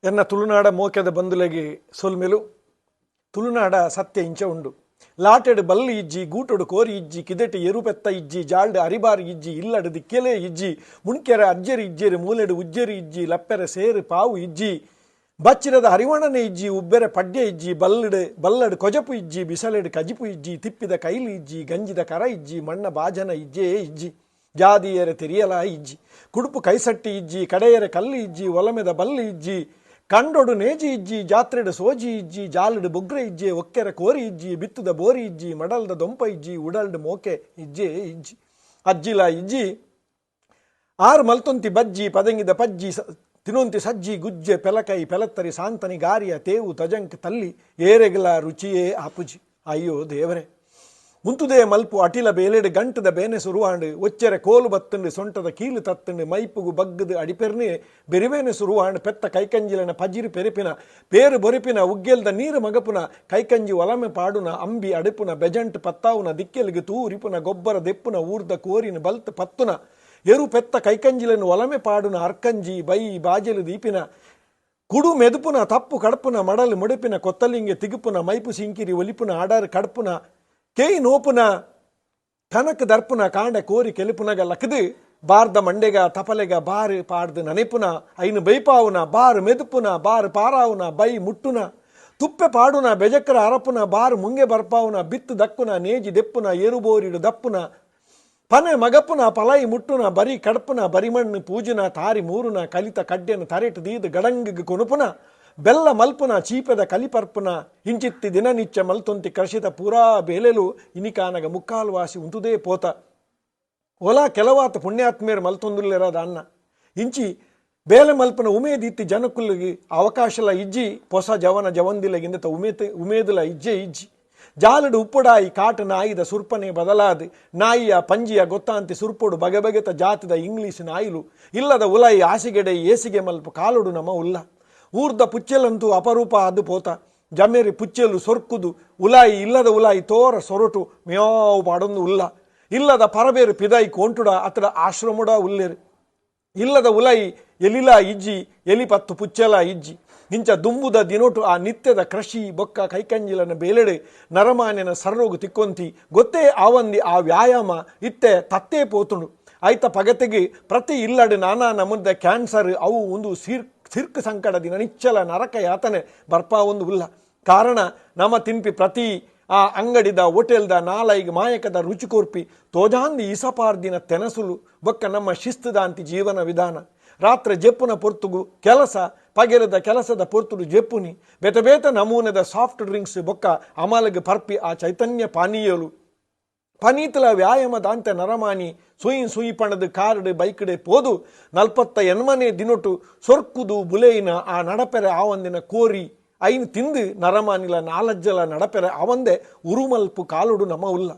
ಎನ್ನ ತುಳುನಾಡ ಮೋಕೆದ ಬಂದುಲೆಗೆ ಸೊಲ್ಮೆಲು ತುಳುನಾಡ ಸತ್ಯ ಇಂಚ ಉಂಡು. ಲಾಟೆಡು ಬಲ್ಲಿ ಇಜ್ಜಿ, ಗೂಟೊಡು ಕೋರಿ ಇಜ್ಜಿ, ಕಿದೆಟು ಎರುಪೆತ್ತ ಇಜ್ಜಿ, ಜಾಲ್ಡೆ ಅರಿಬಾರಿ ಇಜ್ಜಿ, ಇಲ್ಲಡು ದಿಕ್ಕೆಲೆ ಇಜ್ಜಿ, ಮುಣ್ಕೆರೆ ಅಜ್ಜೆರಿ ಇಜ್ಜೆರಿ, ಮೂಲೆಡು ಉಜ್ಜೆರಿ ಇಜ್ಜಿ, ಲಪ್ಪೆರೆ ಸೇರು ಪಾವು ಇಜ್ಜಿ, ಬಚ್ಚಿರದ ಹರಿವಣನೆ ಇಜ್ಜಿ, ಉಬ್ಬೆರೆ ಪಡ್ಡೆ ಇಜ್ಜಿ, ಬಲ್ಲಡು ಕೊಜಪು ಇಜ್ಜಿ, ಬಿಸಲೆಡು ಕಜಿಪು ಇಜ್ಜಿ, ತಿಪ್ಪಿದ ಕೈಲಿ ಇಜ್ಜಿ, ಗಂಜಿದ ಕರ ಇಜ್ಜಿ, ಮಣ್ಣ ಬಾಜನ ಇಜ್ಜೇ ಇಜ್ಜಿ, ಜಾದಿಯರೆ ತೆರಿಯಲ ಇಜ್ಜಿ, ಕುಡುಪು ಕೈಸಟ್ಟಿ ಇಜ್ಜಿ, ಕಡೆಯರೆ ಕಲ್ಲು ಇಜ್ಜಿ, ಒಲಮೆದ ಬಲ್ಲಿ ಇಜ್ಜಿ, ಕಂಡೊಡು ನೇಜಿ ಇಜ್ಜಿ, ಜಾತ್ರೆಡು ಸೋಜಿ ಇಜ್ಜಿ, ಜಾಲಡು ಬೊಗ್ರೆ ಇಜ್ಜಿ, ಒಕ್ಕೆರೆ ಕೋರಿ ಇಜ್ಜಿ, ಬಿತ್ತುದ ಬೋರಿ ಇಜ್ಜಿ, ಮಡಲ್ದ ದೊಂಪ ಇಜ್ಜಿ, ಉಡಲ್ಡು ಮೋಕೆ ಇಜ್ಜೇ ಇಜ್ಜಿ, ಅಜ್ಜಿಲ ಇಜ್ಜಿ, ಆರು ಮಲ್ತೊಂತಿ ಬಜ್ಜಿ, ಪದಂಗಿದ ಪಜ್ಜಿ, ತಿನೊಂತಿ ಸಜ್ಜಿ, ಗುಜ್ಜೆ ಪೆಲಕೈ ಪೆಲತ್ತರಿ, ಸಾಂತನಿ ಗಾರಿಯ ತೇವು ತಜಂಕ್ ತಲ್ಲಿ, ಏರೆಗಲ ರುಚಿಯೇ ಆಪುಜಿ. ಅಯ್ಯೋ ದೇವರೇ, ಮುಂತುದೇ ಮಲ್ಪು ಅಟಿಲ ಬೇಲೆಡು ಗಂಟದ ಬೇನೆ ಸುರುವಾಂಡು, ಒಚ್ಚೆರೆ ಕೋಲು ಬತ್ತುಂಡು, ಸೊಂಟದ ಕೀಲು ತತ್ತುಂಡು, ಮೈಪುಗು ಬಗ್ಗದು ಅಡಿಪೆರ್ನೆ ಬೆರಿವೇನೆ ಸುರುವಾಂಡು, ಪೆತ್ತ ಕೈಕಂಜಿಲನ ಪಜಿರು ಪೆರಿಪಿನ, ಪೇರು ಬೊರಿಪಿನ, ಉಗ್ಗೆಲ್ದ ನೀರು ಮಗಪುನ, ಕೈಕಂಜಿ ಒಲಮೆ ಪಾಡುನ, ಅಂಬಿ ಅಡುಪುನ, ಬೆಜಂಟ್ ಪತ್ತಾವುನ, ದಿಕ್ಕೆಲಿಗೆ ತೂರಿಪುನ, ಗೊಬ್ಬರ ದೆಪ್ಪುನ, ಊರ್ದ ಕೋರಿನ ಬಲ್ತ್ ಪತ್ತುನ, ಎರು ಪೆತ್ತ ಕೈಕಂಜಿಲನ್ನು ಒಲಮೆ ಪಾಡುನ, ಅರ್ಕಂಜಿ ಬೈ ಬಾಜೆಲು ದೀಪಿನ, ಕುಡು ಮೆದುಪುನ, ತಪ್ಪು ಕಡಪುನ, ಮಡಲು ಮುಡುಪಿನ, ಕೊತ್ತಲಿಂಗೆ ತಿಗುಪುನ, ಮೈಪು ಸಿಂಕಿರಿ ಒಲಿಪುನ, ಆಡಾರು ಕಡಪುನ, ಕೇಯಿ ನೋಪುನ, ಕನಕ ದರ್ಪುನ, ಕಾಂಡ ಕೋರಿ ಕೆಲಿಪುನಗ ಲಕದು, ಬಾರ್ದ ಮಂಡೆಗ ತಪಲೆಗ ಬಾರು ಪಾಡ್ದು ನನೆಪುನ, ಐನು ಬೈಪಾವುನ, ಬಾರು ಮೆದುಪುನ, ಬಾರು ಪಾರಾವುನ, ಬೈ ಮುಟ್ಟುನ, ತುಪ್ಪೆ ಪಾಡುನ, ಬೆಜಕ್ಕರ ಅರಪುನ, ಬಾರು ಮುಂಗೆ ಬರ್ಪಾವುನ, ಬಿತ್ತು ದಕ್ಕುನ, ನೇಜಿ ದೆಪ್ಪುನ, ಏರುಬೋರಿಡು ದಪ್ಪುನ, ಪನೆ ಮಗಪುನ, ಪಲೈ ಮುಟ್ಟುನ, ಬರಿ ಕಡಪುನ, ಬರಿಮಣ್ಣು ಪೂಜುನ, ತಾರಿ ಮೂರುನ, ಕಲಿತ ಕಡ್ಡೆನ ತರೆಟು ದೀದು ಗಡಂಗಿಗೆ ಕೊನುಪುನ, ಬೆಲ್ಲ ಮಲ್ಪುನ, ಚೀಪೆದ ಕಲಿಪರ್ಪುನ, ಇಂಚಿತ್ತಿ ದಿನನಿಚ್ಚ ಮಲ್ತೊಂತಿ ಕರ್ಷಿತ ಪೂರಾ ಬೇಲೆಲು ಇನಿಕಾನಗ ಮುಕ್ಕಾಲು ವಾಸಿ ಉಂಟುದೇ ಪೋತ ಒಲ ಕೆಲವಾತ ಪುಣ್ಯಾತ್ಮೇರು ಮಲ್ತೊಂದುಲ್ಲೆರದ ಅನ್ನ ಇಂಚಿ ಬೇಲೆ ಮಲ್ಪನ ಉಮೇದಿತ್ತಿ ಜನಕುಲ್ಲಿಗೆ ಅವಕಾಶಲ ಇಜ್ಜಿ, ಹೊಸ ಜವನ ಜವಂದಿಲಗಿಂದ ಉಮೇದುಲ ಇಜ್ಜೆ ಇಜ್ಜಿ, ಜಾಲಡು ಉಪ್ಪುಡಾಯಿ ಕಾಟ ನಾಯಿದ ಸುರ್ಪನೆ ಬದಲಾದು, ನಾಯಿಯ ಪಂಜಿಯ ಗೊತ್ತಾಂತಿ ಸುರ್ಪುಡು ಬಗೆಬಗೆತ ಜಾತಿದ ಇಂಗ್ಲೀಷ್ ನಾಯಿಲು, ಇಲ್ಲದ ಉಲಾಯಿ ಆಸಿಗೆಡೆ ಏಸಿಗೆ ಮಲ್ಪ ಕಾಲುಡು ನಮ ಉಲ್ಲ, ಊರ್ದ ಪುಚ್ಚೆಲಂತೂ ಅಪರೂಪ ಅದು ಪೋತ, ಜಮ್ಮೆರಿ ಪುಚ್ಚೆಲು ಸೊರ್ಕುದು, ಉಲಾಯಿ ಇಲ್ಲದ ಉಲಾಯಿ ತೋರ ಸೊರಟು ಮ್ಯಾವು ಪಾಡೊಂದು ಉಲ್ಲ, ಇಲ್ಲದ ಪರಬೇರು ಪಿದಾಯಿ ಕೊಂಟುಡ ಅತಡ ಆಶ್ರಮುಡ ಉಲ್ಲೆರು, ಇಲ್ಲದ ಉಲಾಯಿ ಎಲಿಲ ಇಜ್ಜಿ, ಎಲಿಪತ್ತು ಪುಚ್ಚೆಲ ಇಜ್ಜಿ, ಇಂಚ ದುಂಬುದ ದಿನೊಟು ಆ ನಿತ್ಯದ ಕೃಷಿ ಬೊಕ್ಕ ಕೈಕಂಜಿಲನ ಬೇಲೆಡೆ ನರಮಾನ್ಯನ ಸರ್ರೋಗು ತಿಕ್ಕೊಂತಿ, ಗೊತ್ತೇ ಆವಂದಿ ಆ ವ್ಯಾಯಾಮ ಇತ್ತೆ ತತ್ತೇ ಪೋತುಂಡು, ಆಯ್ತ ಪಗತೆಗೆ ಪ್ರತಿ ಇಲ್ಲಡು ನಾನಾ ನಮುದ ಕ್ಯಾನ್ಸರ್ ಅವು ಒಂದು ಸಿರ್ಕ್ ಸಂಕಟದಿನ ನಿಚ್ಚಲ ನರಕ ಯಾತನೆ ಬರ್ಪಾ ಒಂದು ಉಲ್ಲ. ಕಾರಣ ನಮ್ಮ ತಿಂಪಿ ಪ್ರತಿ ಆ ಅಂಗಡಿದ ಹೋಟೆಲ್ದ ನಾಲೈಗೆ ಮಾಯಕದ ರುಚಿ ಕೋರ್ಪಿ ತೋಜಾಂದಿ ಇಸಪಾರ್ದಿನ ತೆನಸುಲು ಬೊಕ್ಕ ನಮ್ಮ ಶಿಸ್ತುದಾಂತಿ ಜೀವನ ವಿಧಾನ. ರಾತ್ರಿ ಜೆಪ್ಪುನ ಪೊರ್ತುಗು ಕೆಲಸ, ಪಗೆಲದ ಕೆಲಸದ ಪೊರ್ತುಡು ಜೆಪ್ಪುನಿ, ಬೇತ ನಮೂನೆದ ಸಾಫ್ಟ್ ಡ್ರಿಂಕ್ಸ್ ಬೊಕ್ಕ ಅಮಲಗೆ ಪರ್ಪಿ ಆ ಚೈತನ್ಯ ಪಾನೀಯಲು, ಪನೀತಲ ವ್ಯಾಯಾಮ ದಾಂತೆ ನರಮಾನಿ ಸುಯಿ ಪಣದು ಕಾರಡು ಬೈಕಡೆ ಪೋದು 48ನೇ ದಿನೊಟ್ಟು ಸೊರ್ಕುದು ಬುಲೆಯಿನ ಆ ನಡಪೆರೆ ಆವಂದಿನ ಕೋರಿ ಐನು ತಿಂದು ನರಮಾನಿಲ ನಾಲಜ್ಜಲ ನಡಪೆರೆ ಅವಂದೆ ಉರುಮಲ್ಪು ಕಾಲುಡು ನಮ ಉಲ್ಲ.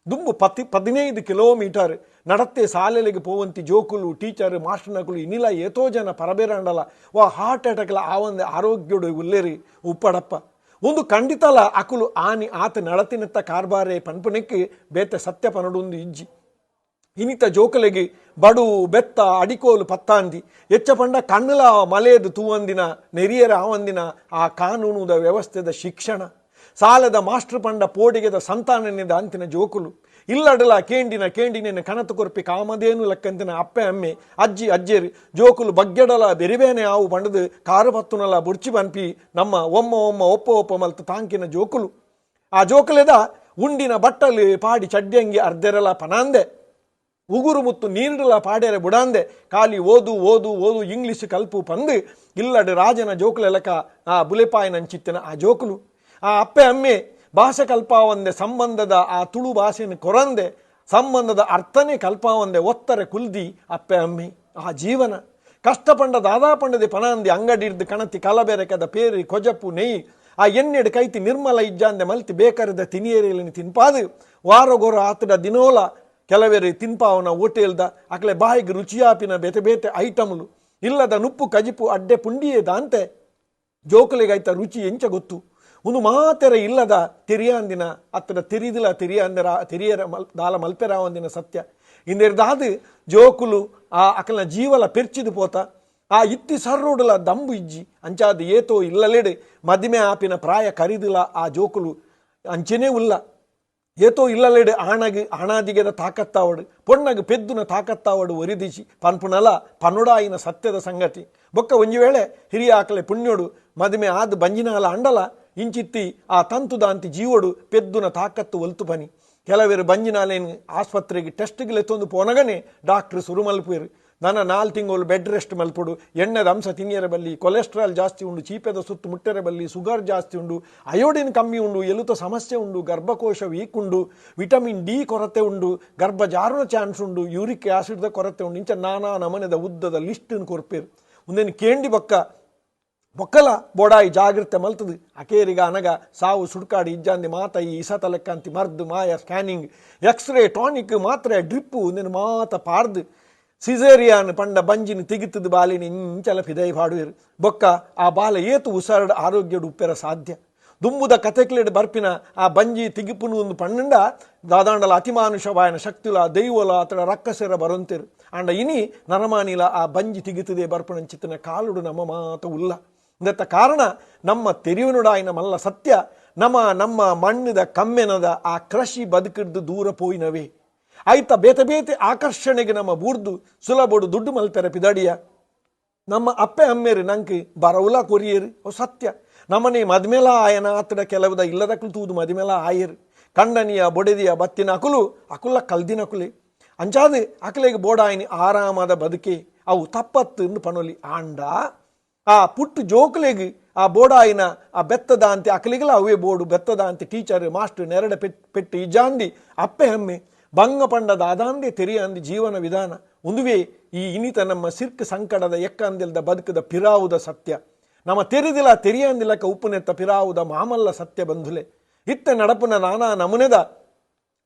ದುಂಬು 15 ಕಿಲೋಮೀಟರ್ ನಡತ್ತೆ ಸಾಲೆಲೆಗೆ ಪೋವಂತಿ ಜೋಕುಲು ಟೀಚರ್ ಮಾಸ್ಟರ್ನಕುಲು ಇನಿಲ ಏತೋ ಜನ ಪರಬೇರಂಡಲ ವಾ ಹಾರ್ಟ್ ಅಟ್ಯಾಕ್ಲ ಆವಂದೆ ಆರೋಗ್ಯಡು ಉಲ್ಲೇರಿ ಉಪ್ಪಡಪ್ಪ ಒಂದು ಖಂಡಿತಲ ಅಕುಲು ಆನಿ ಆತ ನಡತಿನೆತ್ತ ಕಾರ್ಬಾರೆ ಪನ್ಪನೆಕ್ಕೆ ಬೇತೆ ಸತ್ಯ ಪನಡುಂದು ಇಜ್ಜಿ, ಇನಿತ ಜೋಕಲೆಗೆ ಬಡು ಬೆತ್ತ ಅಡಿಕೋಲು ಪತ್ತಾಂದಿ ಎಚ್ಚ ಪಂಡ ಕಣ್ಣಲ ಮಲೆಯದು ತೂವಂದಿನ ನೆರಿಯರ ಆವಂದಿನ ಆ ಕಾನೂನುದ ವ್ಯವಸ್ಥೆದ ಶಿಕ್ಷಣ, ಸಾಲದ ಮಾಸ್ಟರ್ ಪಂಡ ಪೋಡಿಗೆದ ಸಂತಾನನೆದ ಅಂತಿನ ಜೋಕುಲು, ಇಲ್ಲಡಲ ಕೇಂಡಿನ ಕಣತು ಕೊರ್ಪಿ ಕಾಮಧೇನು ಲೆಕ್ಕಂತಿನ ಅಪ್ಪೆ ಅಮ್ಮೆ ಅಜ್ಜಿ ಅಜ್ಜೇರಿ ಜೋಕುಲು ಬಗ್ಗೆಡಲ ಬೆರಿಬೇನೆ ಆವು ಪಂಡದು ಕಾರು ಪತ್ತುನಲ ಬುರ್ಚಿ ಬನ್ಪಿ ನಮ್ಮ ಒಮ್ಮ ಒಪ್ಪ ಮಲ್ತು ತಾಂಕಿನ ಜೋಕುಲು, ಆ ಜೋಕಲೆದ ಉಂಡಿನ ಬಟ್ಟಲು ಪಾಡಿ ಚಡ್ಡಿಯಂಗಿ ಅರ್ಧೆರಲ ಪನಾಂದೆ, ಉಗುರು ಮುತ್ತು ನೀರಿಡಲ ಪಾಡ್ಯರೆ ಬುಡಾಂದೆ, ಖಾಲಿ ಓದು ಇಂಗ್ಲಿಷ್ ಕಲ್ಪು ಪಂದು ಇಲ್ಲಡು ರಾಜನ ಜೋಕುಲೆಲಕ ಆ ಬುಲೆಪಾಯಿನಂಚಿತ್ತಿನ ಆ ಜೋಕುಲು, ಆ ಅಪ್ಪೆ ಅಮ್ಮೆ ಭಾಷೆ ಕಲ್ಪಾವಂದೆ ಸಂಬಂಧದ ಆ ತುಳು ಭಾಷೆಯನ್ನು ಕೊರಂದೆ ಸಂಬಂಧದ ಅರ್ಥನೇ ಕಲ್ಪಾವಂದೆ ಒತ್ತರೆ ಕುಲ್ದಿ ಅಪ್ಪೆ ಅಮ್ಮೆ ಆ ಜೀವನ ಕಷ್ಟಪಂಡ ದಾದಾಪಂಡದೆ ಪನಾಂದಿ ಅಂಗಡಿರ್ದು ಕಣತಿ ಕಲಬೆರಕದ ಪೇರಿ ಕೊಜಪು ನೆಯಿ ಆ ಎಣ್ಣೆಡು ಕೈತಿ ನಿರ್ಮಲ ಇಜ್ಜಾಂದೆ ಮಲ್ತಿ ಬೇಕಾರದ ತಿನಿಯೇರಿಯಲಿನ ತಿನ್ಪಾದು ವಾರಗೊರ ಆತಡ ದಿನೋಲ ಕೆಲವೇರಿ ತಿನ್ಪಾವನ ಹೋಟೆಲ್ದ ಅಕಲೆ ಬಾಯಿಗೆ ರುಚಿಯಾಪಿನ ಬೇತೆ ಐಟಮ್ಲು, ಇಲ್ಲದ ನುಪ್ಪು ಕಜಿಪು ಅಡ್ಡೆ ಪುಂಡಿಯೇ ದಾಂತೆ ಜೋಕುಲೆಗೈತ ರುಚಿ ಎಂಚ ಗೊತ್ತು, ಒಂದು ಮಾತೆರ ಇಲ್ಲದ ತೆರಿಯಾಂದಿನ ಅತ್ತಡ ತೆರಿಯರ ದಾಲ ಮಲ್ಪೆರಾವಂದಿನ ಸತ್ಯ ಇಂದೆರ್ದಾದು ಜೋಕುಲು ಆ ಅಕಲ್ನ ಜೀವಲ ಪೆರ್ಚಿದು ಪೋತ ಆ ಇತ್ತಿ ಸರ್ರೋಡುಲ ದಂಬು ಇಜ್ಜಿ ಅಂಚಾದ ಏತೋ ಇಲ್ಲಲೆಡೆ ಮದಿಮೆ ಆಪಿನ ಪ್ರಾಯ ಕರಿದಿಲ್ಲ ಆ ಜೋಕುಲು ಅಂಚೆನೇ ಉಲ್ಲ ಏತೋ ಇಲ್ಲಲೆಡೆ ಆಣಾದಿಗೆದ ತಾಕತ್ತಾವಡು ಪೊಣ್ಣಗೆ ಪೆದ್ದುನ ತಾಕತ್ತಾವಡು ಒರಿದಿಸಿ ಪನ್ಪುನಲ ಪನ್ನುಡಾಯಿನ ಸತ್ಯದ ಸಂಗತಿ ಬೊಕ್ಕ ಒಂಜಿ ವೇಳೆ ಹಿರಿಯ ಆಕಲೆ ಪುಣ್ಯೋಡು ಮದಿಮೆ ಆದ ಬಂಜಿನಾಲ ಅಂಡಲ ಇಂಚಿತ್ತಿ ಆ ತಂತುದಾಂತಿ ಜೀವಡು ಪೆದ್ದುನ ತಾಕತ್ತು ಒಲ್ತು ಪನಿ ಕೆಲವೇರು ಬಂಜಿನಾಲೇನು ಆಸ್ಪತ್ರೆಗೆ ಟೆಸ್ಟ್ಗಿಲೆತ್ತೊಂದು ಪೋನಗನೆ ಡಾಕ್ಟ್ರು ಸುರು ಮಲ್ಪುವೆರು ನನ್ನ 4 ತಿಂಗಳು ಬೆಡ್ ರೆಸ್ಟ್ ಮಲ್ಪುಡು ಎಣ್ಣೆದ ಅಂಶ ತಿನ್ನಿಯರ ಬಲ್ಲಿ ಕೊಲೆಸ್ಟ್ರಾಲ್ ಜಾಸ್ತಿ ಉಂಡು ಚೀಪೆದ ಸುತ್ತು ಮುಟ್ಟರೆ ಬಲ್ಲಿ ಶುಗರ್ ಜಾಸ್ತಿ ಉಂಡು ಅಯೋಡಿನ್ ಕಮ್ಮಿ ಉಂಡು ಎಲುತ ಸಮಸ್ಯೆ ಉಂಡು ಗರ್ಭಕೋಶ ವೀಕ್ ಉಂಡು ವಿಟಮಿನ್ ಡಿ ಕೊರತೆ ಉಂಡು ಗರ್ಭ ಜಾರುನ ಚಾನ್ಸ್ ಉಂಡು ಯೂರಿಕ್ ಆಸಿಡ್ದ ಕೊರತೆ ಉಂಡು ಇಂಚ ನಾನಾ ನಮನೆದ ಉದ್ದದ ಲಿಸ್ಟ್ ಕೊರ್ಪೇರು ಒಂದೇನು ಕೇಂಡಿ ಬೊಕ್ಕಲ ಬೋಡಾಯಿ ಜಾಗ್ರತೆ ಮಲ್ತದು ಅಕೇರಿಗ ಅನಗ ಸಾವು ಸುಡ್ಕಾಡಿ ಇಜ್ಜಾಂದಿ ಮಾತ ಈ ಇಸತ ಲೆಕ್ಕಂತಿ ಮರ್ದು ಮಾಯ ಸ್ಕ್ಯಾನಿಂಗ್ ಎಕ್ಸ್ರೇ ಟಾನಿಕ್ ಮಾತ್ರೆ ಡ್ರಿಪ್ಪು ಒಂದೇನು ಮಾತ ಪಾರ್ದು ಸಿಸೇರಿಯಾನ್ ಪಂಡ ಬಂಜಿನ ತೆಗಿತದ ಬಾಲಿನ ಇಂಚಲ ಫಿದೈ ಪಾಡುವೆರು ಬೊಕ್ಕ ಆ ಬಾಲ ಏತು ಉಸಾರಡ ಆರೋಗ್ಯಡು ಉಪ್ಪೆರ ಸಾಧ್ಯ ದುಂಬುದ ಕತೆಕ್ಲೆಡ್ ಬರ್ಪಿನ ಆ ಬಂಜಿ ತಿಗಿಪುನು ಒಂದು ಪಣ್ಣಂಡ ದಾದಾಂಡಲ ಅತಿಮಾನುಷವಾಯನ ಶಕ್ತಿಲ ದೈವಲ ಅತಡ ರಕ್ಕಸೆರ ಬರೊಂತೆರು ಅಂಡ ಇನಿ ನರಮಾನಿಲ ಆ ಬಂಜಿ ತಿಗಿತದೆ ಬರ್ಪಣ ಚಿತ್ತನ ಕಾಲುಡು ನಮ್ಮ ಮಾತ ಉಲ್ಲ ಇಂದತ್ತ ಕಾರಣ ನಮ್ಮ ತೆರಿಯುನುಡಾಯಿನ ಮಲ್ಲ ಸತ್ಯ ನಮ್ಮ ಮಣ್ಣಿದ ಕಮ್ಮೆನದ ಆ ಕೃಷಿ ಬದುಕಿಡ್ದು ದೂರ ಪೋಯಿನವೇ ಆಯ್ತ ಬೇತೆ ಆಕರ್ಷಣೆಗೆ ನಮ್ಮ ಬೂರ್ದು ಸುಲಭಡು ದುಡ್ಡು ಮಲ್ಪೆರ ಪಿದಡಿಯ ನಮ್ಮ ಅಪ್ಪೆ ಅಮ್ಮೇರು ನಂಗೆ ಬರವುಲ ಕೊರಿಯರು ಅವು ಸತ್ಯ ನಮ್ಮನೆ ಮದ್ಮೇಲ ಆಯನ ಆತಡ ಕೆಲವುದ ಇಲ್ಲದಕ್ಕಲು ತೂದು ಮದಿಮೇಲ ಆಯರು ಕಂಡನಿಯ ಬೊಡೆದಿಯ ಬತ್ತಿನ ಅಕುಲ ಕಲ್ದಿನ ಅಕುಲೆ ಅಂಚಾದು ಅಕಲೆಗೆ ಬೋಡಾಯಿನಿ ಆರಾಮದ ಬದುಕೆ ಅವು ತಪ್ಪತ್ತು ಪನೊಲಿ ಆಂಡ ಆ ಪುಟ್ಟು ಜೋಕುಲೆಗೆ ಆ ಬೋಡಾಯಿನ ಆ ಬೆತ್ತದ ಅಂತೆ ಅಕಲಿಗಲ ಅವೇ ಬೋಡು ಬೆತ್ತದ ಅಂತೆ ಟೀಚರ್ ಮಾಸ್ಟರ್ ನೆರಡ ಪೆಟ್ಟು ಇಜಾಂದಿ ಅಪ್ಪೆ ಹಮ್ಮೆ ಬಂಗ ಪಂಡದ ಅದಾಂದೆ ತೆರಿಯಂದಿ ಜೀವನ ವಿಧಾನ ಒಂದುವೇ ಈ ಇನಿತ ನಮ್ಮ ಸಿರ್ಕ್ ಸಂಕಟದ ಎಕ್ಕಂದಿಲ್ದ ಬದುಕದ ಪಿರಾವುದ ಸತ್ಯ ನಮ್ಮ ತೆರಿಯಂದಿಲಕ ಉಪ್ಪುನೆತ್ತ ಪಿರಾವುದ ಮಾಮಲ್ಲ ಸತ್ಯ ಬಂಧುಲೆ ಇತ್ತ ನಡಪುನ ನಾನಾ ನಮುನೆದ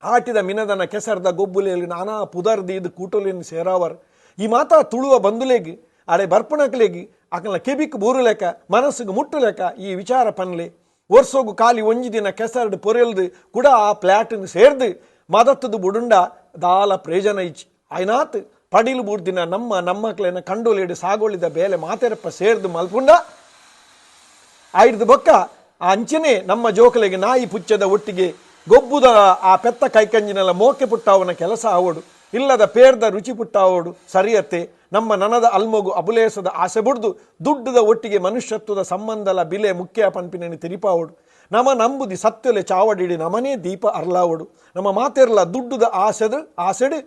ಆಟಿದ ಮಿನದನ ಕೆಸರ್ದ ಗೊಬ್ಬುಲೆಯಲ್ಲಿ ನಾನಾ ಪುದರ್ದಿ ಇದು ಕೂಟೋಲಿನ ಸೇರಾವರ್ ಈ ಮಾತಾ ತುಳುವ ಬಂಧುಲೆಗೆ ಅಡೆ ಬರ್ಪಣಕ್ಲೆಗಿ ಅಕಲ್ನ ಕೆಬಿಕ್ ಬೂರುಲೆಕ ಮನಸ್ಸಿಗೆ ಮುಟ್ಟುಲೆಕ ಈ ವಿಚಾರ ಪನ್ಲೆ ವರ್ಷೋಗು ಖಾಲಿ ಒಂಜಿ ದಿನ ಕೆಸರ್ದು ಪೊರೆಲ್ದು ಕೂಡ ಆ ಪ್ಲಾಟ್ನ ಸೇರ್ದು ಮದತ್ತದು ಬುಡುಂಡ ದಾಲ ಪ್ರೇಜನ ಇಚ್ಚಿ ಆಯ್ನಾತ್ ಪಡಿಲು ಬೂರ್ದಿನ ನಮ್ಮಕ್ಲೇನ ಕಂಡೋಲೇಡು ಸಾಗೋಳಿದ ಬೇಲೆ ಮಾತೆರಪ್ಪ ಸೇರ್ದು ಮಲ್ಪುಂಡ ಆಯ್ದು ಬೊಕ್ಕ ಆ ಅಂಚನೆ ನಮ್ಮ ಜೋಕಲೆಗೆ ನಾಯಿ ಪುಚ್ಚದ ಒಟ್ಟಿಗೆ ಗೊಬ್ಬುದ ಆ ಪೆತ್ತ ಕೈಕಂಜಿನೆಲ್ಲ ಮೋಕೆ ಪುಟ್ಟಾವನ ಕೆಲಸ ಆವೋಡು ಇಲ್ಲದ ಪೇರ್ದ ರುಚಿ ಪುಟ್ಟಾವೋಡು ಸರಿಯತ್ತೆ ನಮ್ಮ ನನದ ಅಲ್ಮೊಗು ಅಬುಲೇಸದ ಆಸೆ ಬುಡ್ದು ದುಡ್ಡದ ಒಟ್ಟಿಗೆ ಮನುಷ್ಯತ್ವದ ಸಂಬಂಧಲ ಬಿಲೆ ಮುಖ್ಯ ಪಂಪಿನ ತಿರಿಪಾವೋಡು ನಮ್ಮ ನಂಬುದಿ ಸತ್ಯಲೆ ಚಾವಡಿಡಿ ನಮನೇ ದೀಪ ಅರ್ಲಾವಡು ನಮ್ಮ ಮಾತೆರ್ಲ ದುಡ್ಡುದ ಆಸೆಡು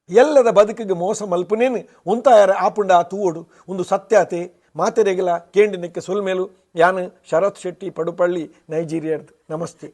ಎಲ್ಲದ ಬದುಕಿಗೆ ಮೋಸ ಮಲ್ಪುನೇನು ಉಂತಾಯರ ಆಪುಂಡ ತೂವೋಡು ಒಂದು ಸತ್ಯತೆ ಮಾತೆರೆಗಿಲ ಕೇಂಡಿನಕ್ಕೆ ಸೊಲ್ಮೇಲು ಯಾನು ಶರತ್ ಶೆಟ್ಟಿ ಪಡುಪಳ್ಳಿ ನೈಜೀರಿಯಾರ್ದು ನಮಸ್ತೆ.